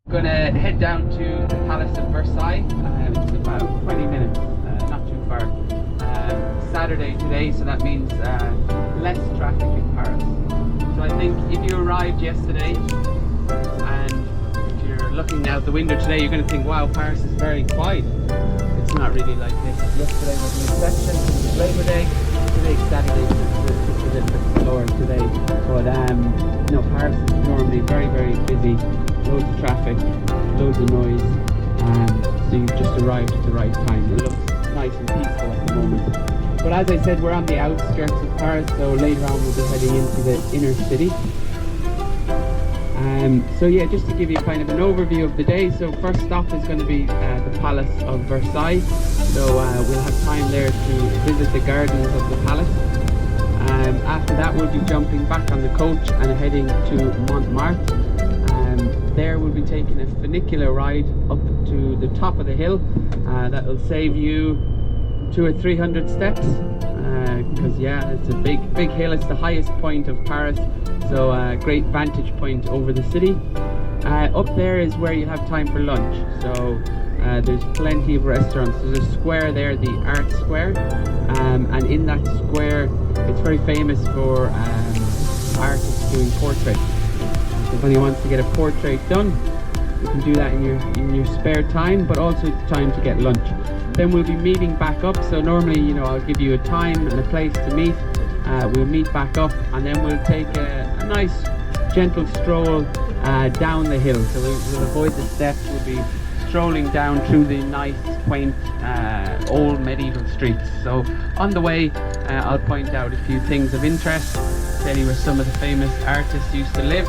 Gonna head down to the Palace of Versailles. It's about 20 minutes, not too far. Saturday today, so that means less traffic in Paris. So I think if you arrived yesterday and if you're looking out the window today, you're going to think, wow, Paris is very quiet. It's not really like this. Yesterday was an exception. It was Labor Day. Today, Saturday, it's a little bit slower today. But you know, Paris is normally very, very busy. Loads of traffic, loads of noise, so you've just arrived at the right time. It looks nice and peaceful at the moment. But as I said, we're on the outskirts of Paris, so later on we'll be heading into the inner city. So yeah, just to give you kind of an overview of the day. So first stop is going to be the Palace of Versailles. So we'll have time there to visit the gardens of the palace. After that we'll be jumping back on the coach and heading to Montmartre. There we'll be taking a funicular ride up to the top of the hill. That will save you 200 or 300 steps, because yeah, it's a big hill. It's the highest point of Paris, so great vantage point over the city. Up there is where you have time for lunch, so there's plenty of restaurants. There's a square there, the Art Square, and in that square it's very famous for artists doing portraits. If anyone wants to get a portrait done, you can do that in your spare time, but also time to get lunch. Then we'll be meeting back up. So normally, you know, I'll give you a time and a place to meet. We'll meet back up, and then we'll take a nice gentle stroll down the hill. So we'll avoid the steps. We'll be strolling down through the nice, quaint, old medieval streets. So on the way, I'll point out a few things of interest, tell you where some of the famous artists used to live.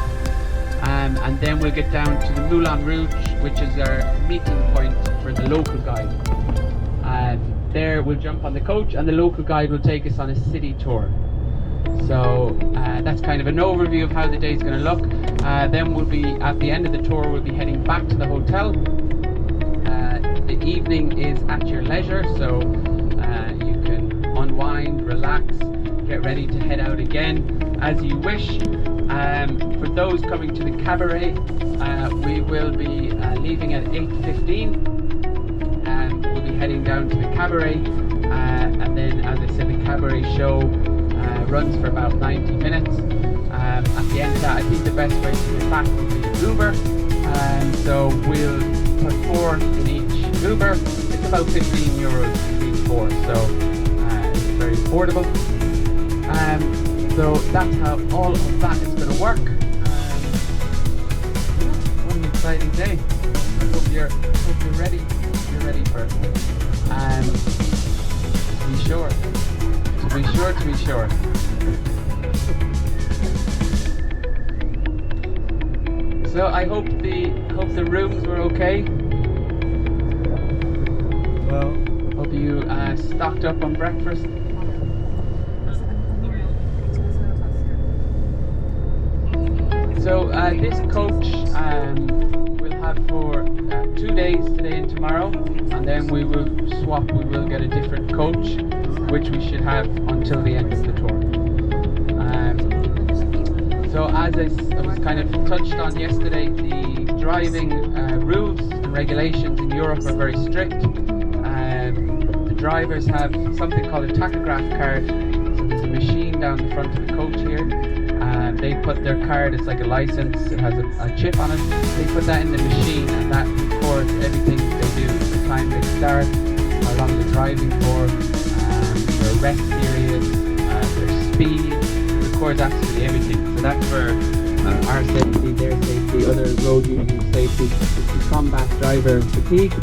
And then we'll get down to the Moulin Rouge, which is our meeting point for the local guide. There we'll jump on the coach and the local guide will take us on a city tour. So that's kind of an overview of how the day is going to look. Then we'll be, at the end of the tour, we'll be heading back to the hotel. The evening is at your leisure, so you can unwind, relax, get ready to head out again as you wish. For those coming to the cabaret, we will be leaving at 8:15 and we'll be heading down to the cabaret, and then, as I said, the cabaret show runs for about 90 minutes. At the end of that, I think the best way to get back will be an Uber, so we'll put 4 in each Uber. It's about 15 euros each 4, so it's very affordable. So that's how all of that is going to work. What an exciting day! I hope you're ready. You're ready for it. To be sure. So I hope the rooms were okay. Well, hope you stocked up on breakfast. So this coach we'll have for 2 days, today and tomorrow, and then we will swap. We will get a different coach, which we should have until the end of the tour. So as I was kind of touched on yesterday, the driving rules and regulations in Europe are very strict. The drivers have something called a tachograph card. So there's a machine down the front of the coach here. They put their card, it's like a license, it has a chip on it. They put that in the machine and that records everything they do. The time they start, how long they're driving for, their rest periods, their speed. It records absolutely everything. So that's for our safety, their safety, other road users' safety. It's to combat driver fatigue,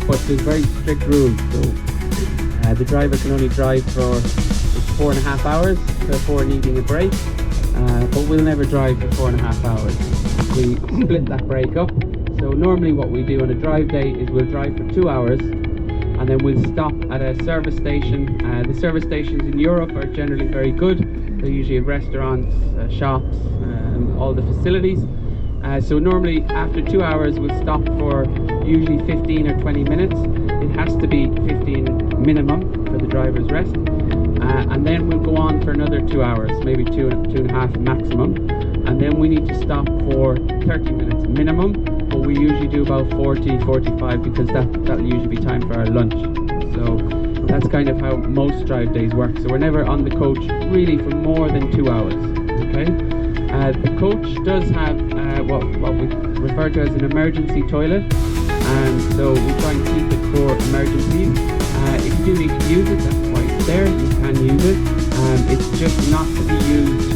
but there's very strict rules. So the driver can only drive for 4.5 hours before needing a break. But we'll never drive for 4.5 hours. We split that break up. So normally what we do on a drive day is we'll drive for 2 hours and then we'll stop at a service station. The service stations in Europe are generally very good. They usually have restaurants, shops, all the facilities. So normally after 2 hours we'll stop for usually 15 or 20 minutes. It has to be 15 minimum for the driver's rest. And then we'll go on for another 2 hours, maybe 2.5 maximum, and then we need to stop for 30 minutes minimum, but we usually do about 40, 45 because that'll usually be time for our lunch. So that's kind of how most drive days work. So we're never on the coach really for more than 2 hours. Okay. The coach does have what we refer to as an emergency toilet, so we try and keep it for emergencies. If you do need to use it, that's why it's there. You can use it. It's just not to be used,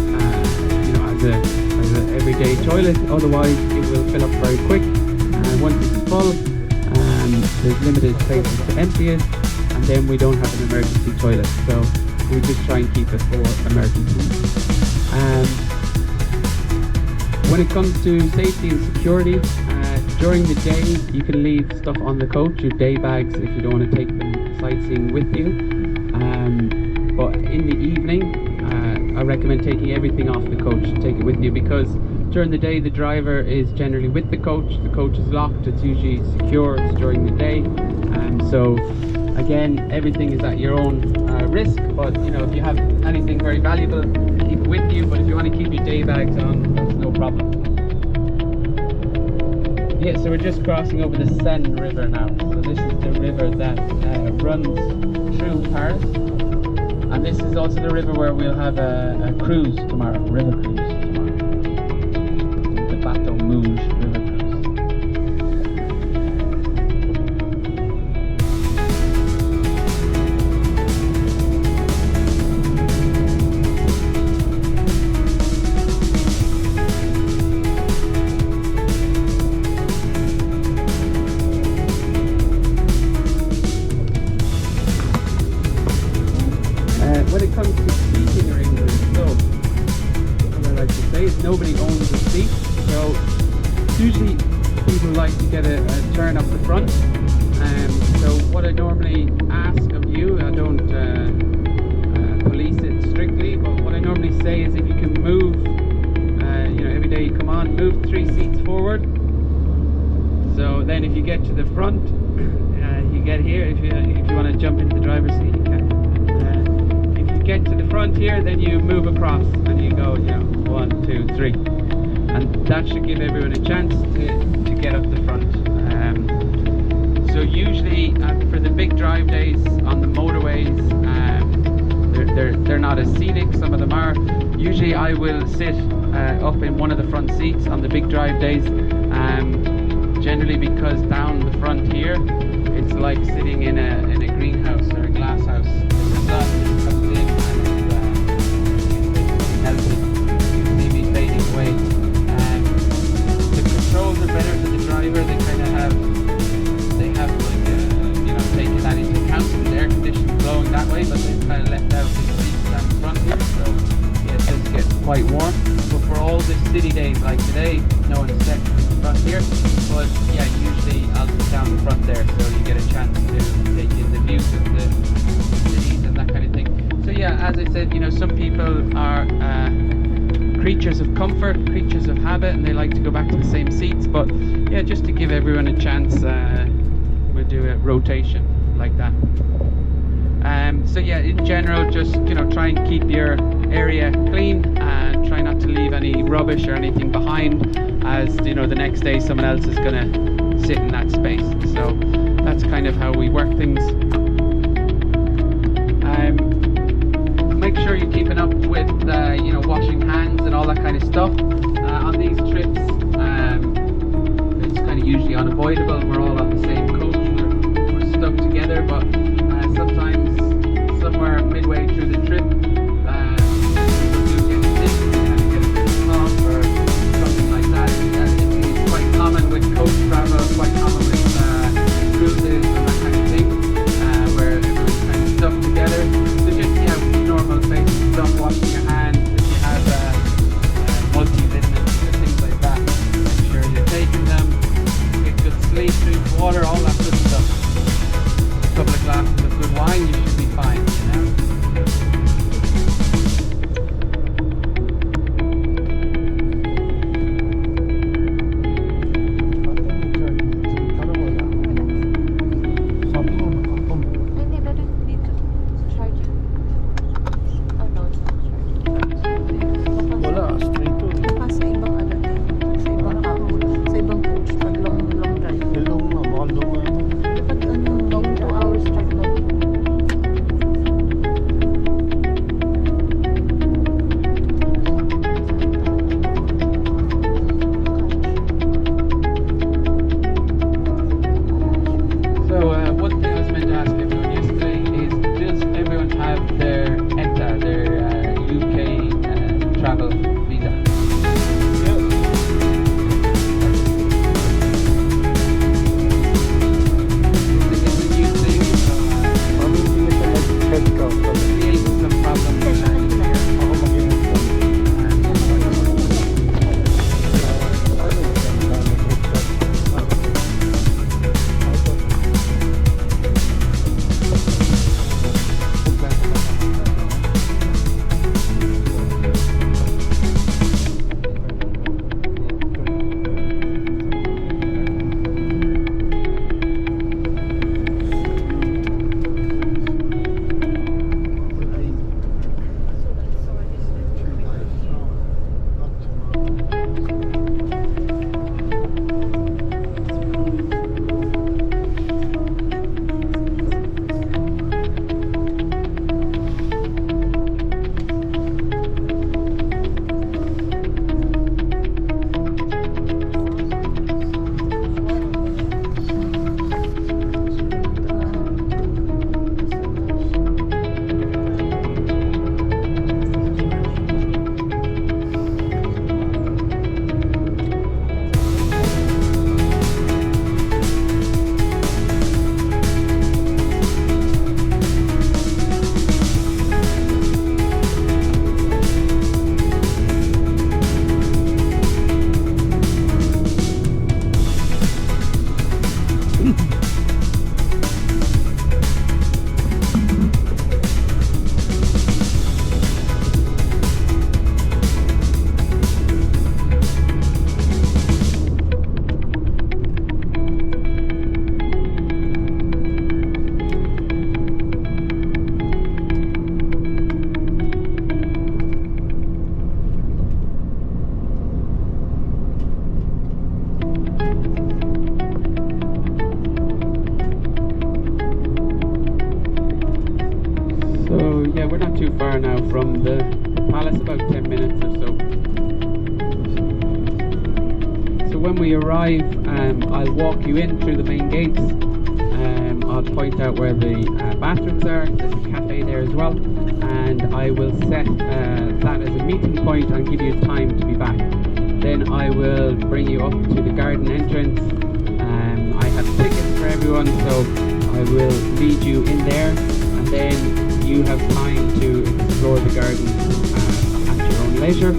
as an everyday toilet. Otherwise, it will fill up very quick. Once it's full, there's limited places to empty it, and then we don't have an emergency toilet. So we just try and keep it for emergencies. When it comes to safety and security, during the day you can leave stuff on the coach, your day bags, if you don't want to take them sightseeing with you. But in the evening, I recommend taking everything off the coach, take it with you, because during the day the driver is generally with the coach is locked, it's usually secure, it's during the day. So again, everything is at your own risk, but if you have anything very valuable, keep it with you, but if you want to keep your day bags on, that's no problem. Yeah, so we're just crossing over the Seine River now. So this is the river that runs through Paris, and this is also the river where we'll have a cruise tomorrow, river cruise tomorrow. The Bateau Mouge river cruise. When it comes to seating arrangements, so what I like to say is nobody owns a seat. So usually people like to get a turn up the front. So what I normally ask of you, I don't police it strictly, but what I normally say is if you can move, every day you come on, move 3 seats forward. So then if you get to the front, you get here. If you want to jump into the driver's seat, you can. Get to the front here, then you move across and you go 1, 2, 3, and that should give everyone a chance to get up the front. So usually for the big drive days on the motorways, they're not as scenic, some of them are. Usually I will sit up in one of the front seats on the big drive days, generally because down the front here it's like sitting in a greenhouse or a glass house. The sun comes in and you can see me fading away. The controls are better for the driver. They kind of have taken that into account with the air conditioning blowing that way, but they've kind of left out the seats down the front here, so yeah, it does get quite warm. But for all the city days like today, no one's set in the front here, but yeah, usually I'll sit down the front there so you get a chance to take in the views of the cities and that kind of thing. So yeah, as I said, some people are creatures of comfort, creatures of habit, and they like to go back to the same seats, but yeah, just to give everyone a chance, we'll do a rotation like that. So yeah, in general, just try and keep your area clean and try not to leave any rubbish or anything behind, as the next day someone else is going to sit in that space. So that's kind of how we work things. Make sure you're keeping up with washing hands and all that kind of stuff. On these trips, it's kind of usually unavoidable. We're all on the same coach, we're stuck together, but sometimes somewhere midway through the trip, people do get sick and get a bit of cough or something like that. It's quite common with coach travel, quite common with cruises and that kind of thing, where everyone's kind of stuck together. So just normal basic stuff, washing your hands, if you have multivitamins or things like that, make sure you're taking them, get good sleep, drink water, all that good stuff. A couple of glasses of good wine, you should be fine, from the palace, about 10 minutes or so. So when we arrive, I'll walk you in through the main gates. I'll point out where the bathrooms are. There's a cafe there as well, and I will set that as a meeting point and give you time to be back. Then I will bring you up to the garden entrance. I have tickets for everyone, so I will lead you in there, and then you have time to explore the garden at your own leisure.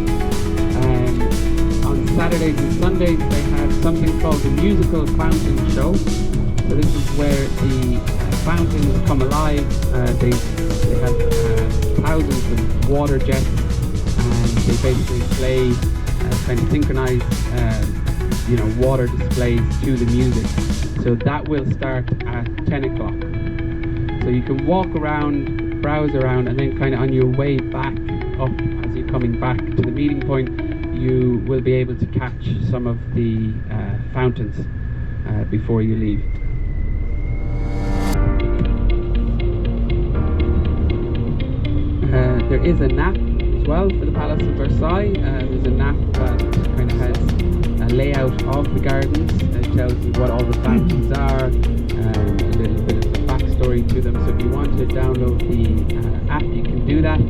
On Saturdays and Sundays they have something called the musical fountain show. So this is where the fountains come alive. They have thousands of water jets, and they basically play kind of synchronized water displays to the music. So that will start at 10 o'clock. So you can walk around, browse around, and then kind of on your way back up, as you're coming back to the meeting point, you will be able to catch some of the fountains before you leave. There is a nap as well for the Palace of Versailles. There's a nap that kind of has a layout of the gardens. It tells you what all the fountains are, a little bit of the backstory to them. So if you want to download the app, you can do that.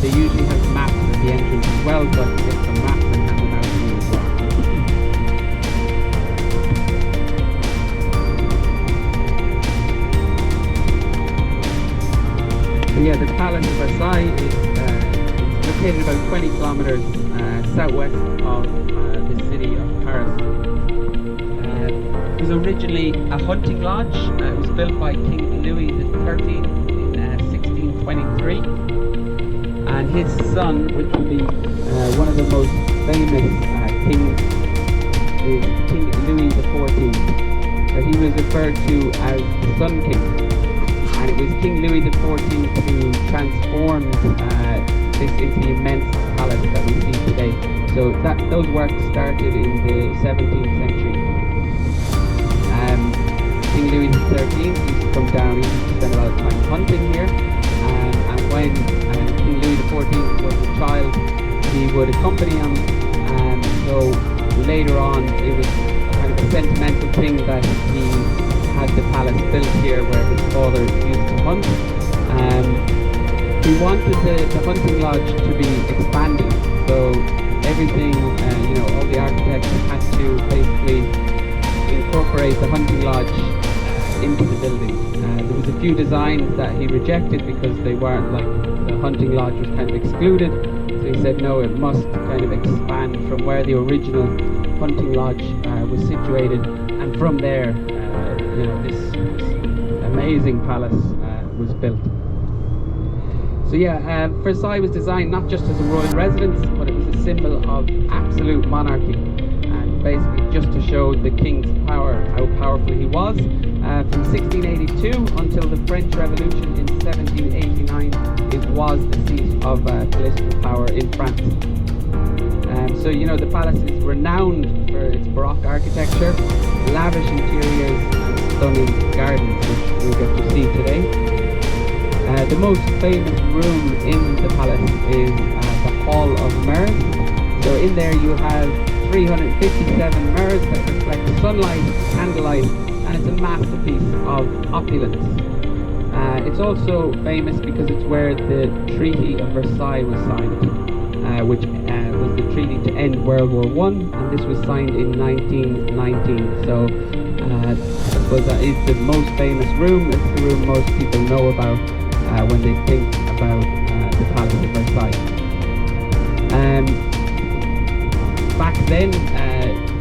They usually have maps at the entrance as well, so I can get some maps and hand them out to you as well. So yeah, the Palace of Versailles is located about 20 kilometers southwest of the city of Paris. It was originally a hunting lodge. It was built by King Louis XIII in 1623. And his son, which would be one of the most famous kings, is King Louis XIV. But he was referred to as the Sun King. And it was King Louis XIV who transformed this into the immense palace that we see today. So those works started in the 17th century. King Louis XIII used to come down, he used to spend a lot of time hunting here. And when King Louis XIV was a child, he would accompany him. So later on, it was kind of a sentimental thing that he had the palace built here where his father used to hunt. He wanted the hunting lodge to be expanded, so everything, all the architects had to basically incorporate the hunting lodge into the building. There was a few designs that he rejected because they weren't the hunting lodge was kind of excluded. So he said no, it must kind of expand from where the original hunting lodge was situated, and from there, this amazing palace was built. So yeah, Versailles was designed not just as a royal residence, but it was a symbol of absolute monarchy, and basically just to show the king's power, how powerful he was. From 1682 until the French Revolution in 1789, it was the seat of political power in France. So the palace is renowned for its Baroque architecture, lavish interiors, and stunning gardens, which we'll get to see today. The most famous room in the palace is the Hall of Mirrors. So in there you have 357 mirrors that reflect sunlight, candlelight, and it's a masterpiece of opulence. It's also famous because it's where the Treaty of Versailles was signed, which was the treaty to end World War I, and this was signed in 1919. So I suppose that is the most famous room. It's the room most people know about when they think about the Palace of Versailles. Back then,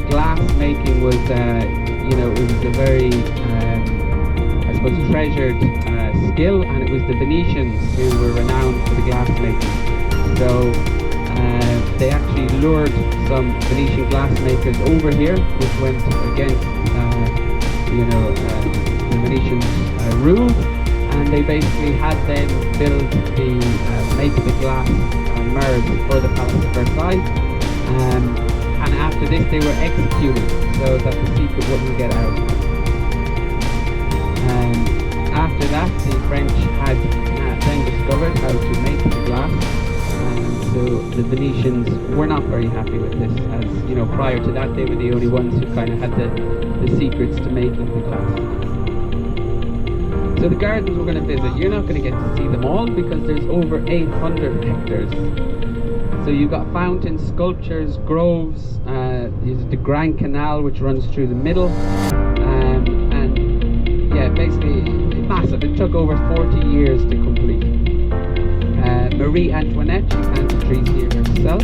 glass making was, it was a very, treasured skill, and it was the Venetians who were renowned for the glass making. So they actually lured some Venetian glassmakers over here, which went against, the Venetians' rule. And they basically had them make the glass mirrors for the Palace of Versailles. And after this they were executed so that the secret wouldn't get out. After after that, the French had then discovered how to make the glass. So the Venetians were not very happy with this, as you know, prior to that they were the only ones who kind of had the secrets to making the glass. So the gardens we're going to visit, you're not going to get to see them all because there's over 800 hectares. So you've got fountains, sculptures, groves, there's the Grand Canal which runs through the middle, and yeah, basically massive. It took over 40 years to complete. Marie Antoinette, she planted trees here herself.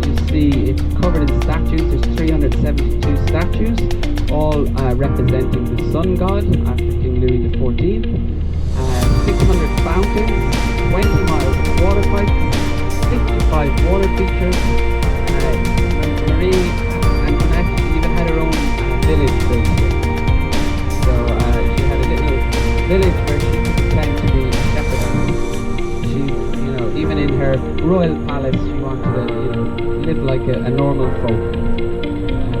You see it's covered in statues. There's 372 statues, all representing the sun god after King Louis XIV. 600 fountains, 20 miles of water pipes, 55 water features. Marie Antoinette even had her own village built here. So she had a little village where she could pretend to be a shepherdess. She, you know, even in her royal palace, she wanted to, you know, live like a normal folk.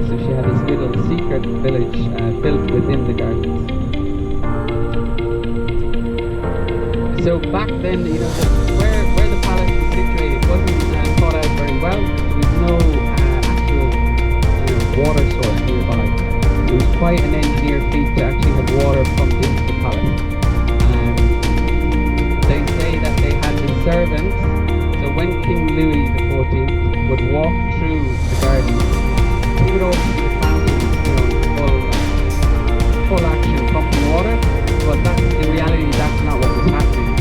So she had this little secret village built within the gardens. So back then, you know, where the palace was situated wasn't thought out very well. There was no actual, you know, water source nearby. It was quite an engineer feat to actually have water pumped into the palace. They say that they had the servants. So when King Louis XIV would walk through the garden, he would always see the fountains, you know, full action pumping water. But in reality, that's not what was happening.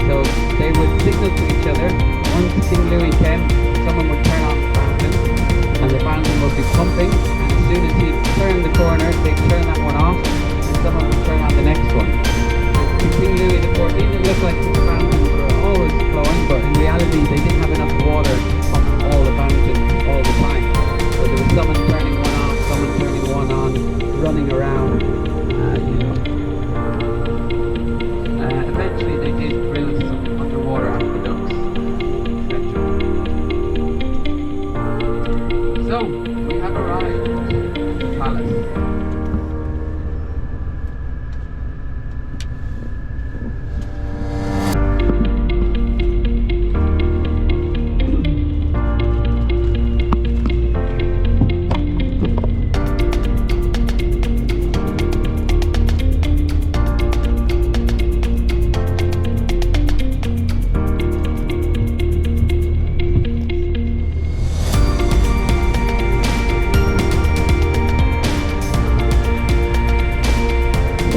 So they would signal to each other. Once King Louis came, someone would turn on the fountain, and the fountain would be pumping. And as soon as he turned the corner, they'd turn that one off, and someone would turn on the next one. King Louis XIV, it looked like the fountains were always flowing, but in reality, they didn't have enough water to pump all the fountains all the time. So there was someone turning one off, someone turning one on, running around, you know. Eventually they did drill some underwater aqueducts. So, we have arrived at the palace.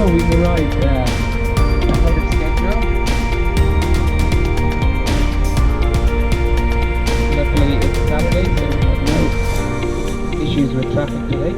We've arrived ahead of schedule. Luckily it's Saturday, so we have no issues with traffic today.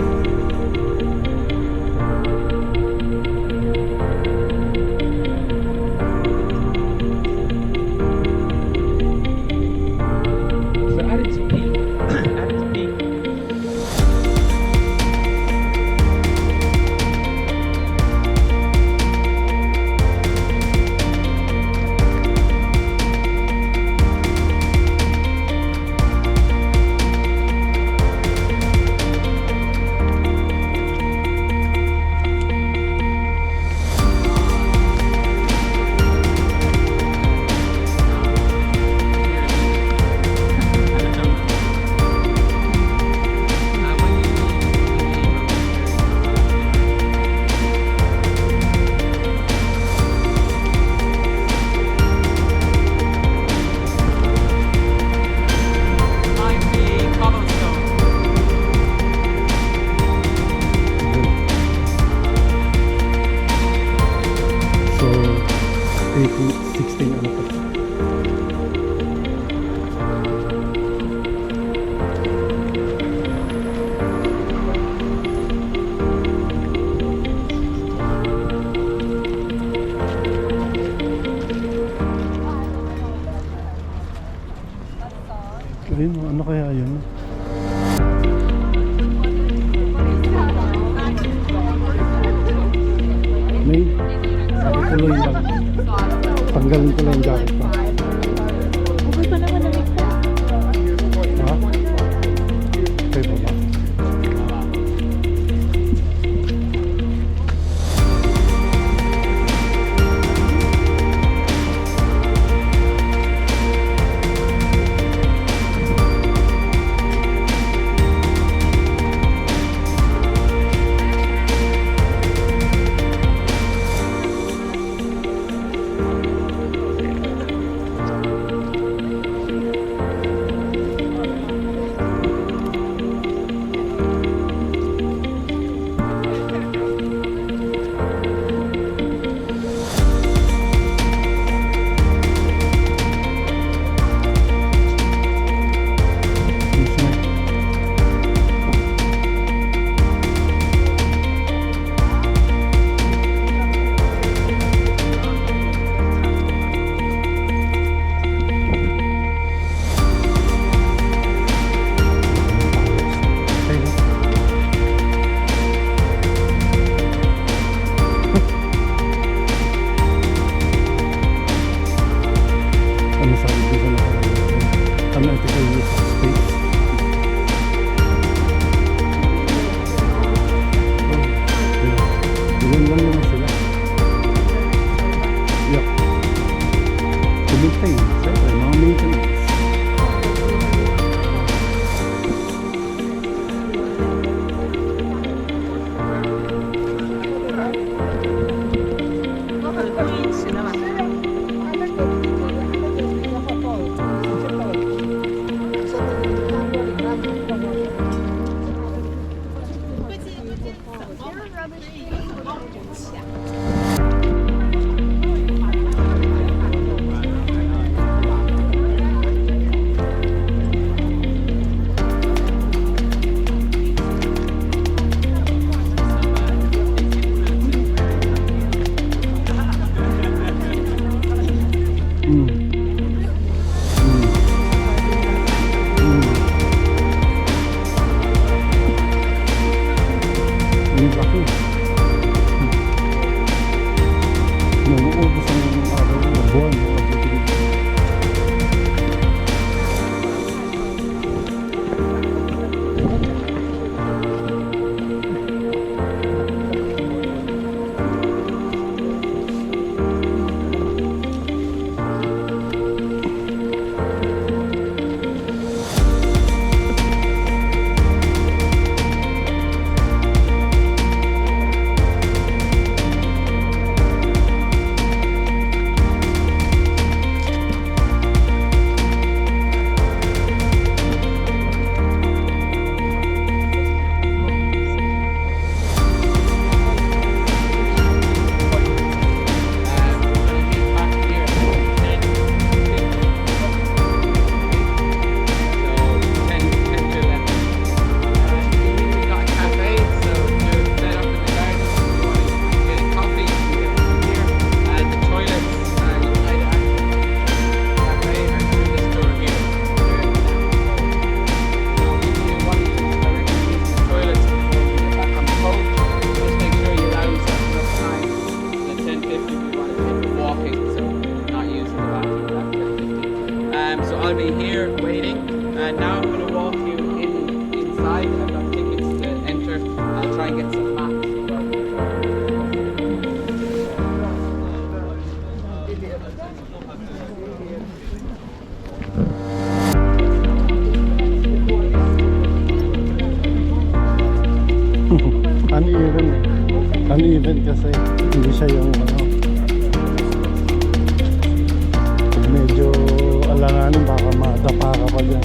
Ayun, ano kaya yun? May sabi tuloy lang. Tanggalin ko lang yung jacket ko. Okay pa naman na mix. Ha? Okay pa ba? space. Ilan lang naman sila. Yup. To maintain, siyempre, mga maintenance. I'll be here waiting, and now I'm going to walk you inside. I've got tickets to enter. I'll try and get some maps. Uneven kasi hindi siya yung pag medyo alanganin baka madapa ka pa dyan.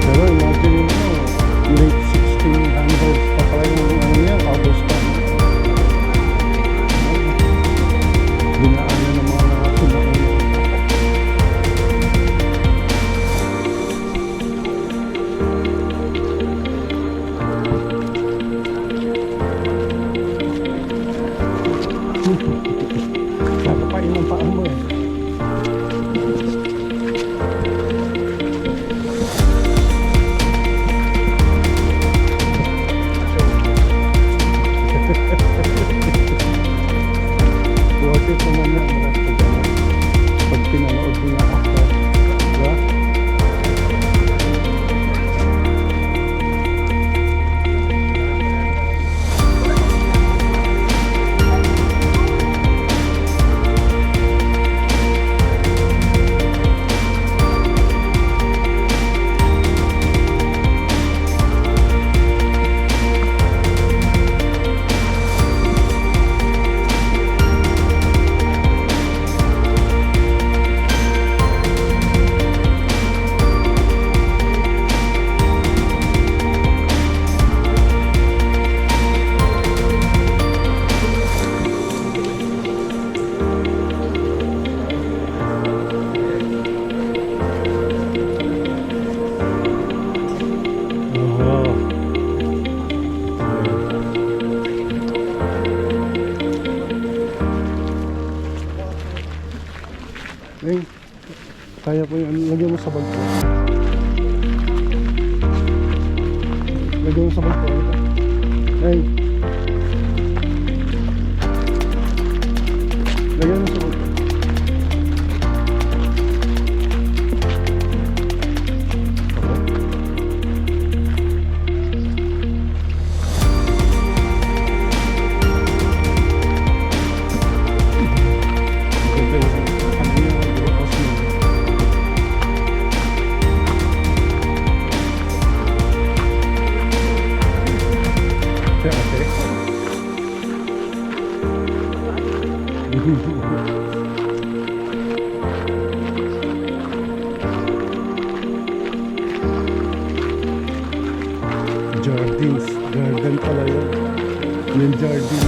Pero imagine mo, late 1600s pa pala yung yan, August. Dinaanan ng mga tumaon. Napapain ang paa mo eh. Worth it naman na pag pinanood mo na after. Diba? Ay, kaya ko yun. Lagyan mo sa bag ko. Lagyan mo sa bag ko. Ay. Jardins. Garden pala yun. Yung jardin.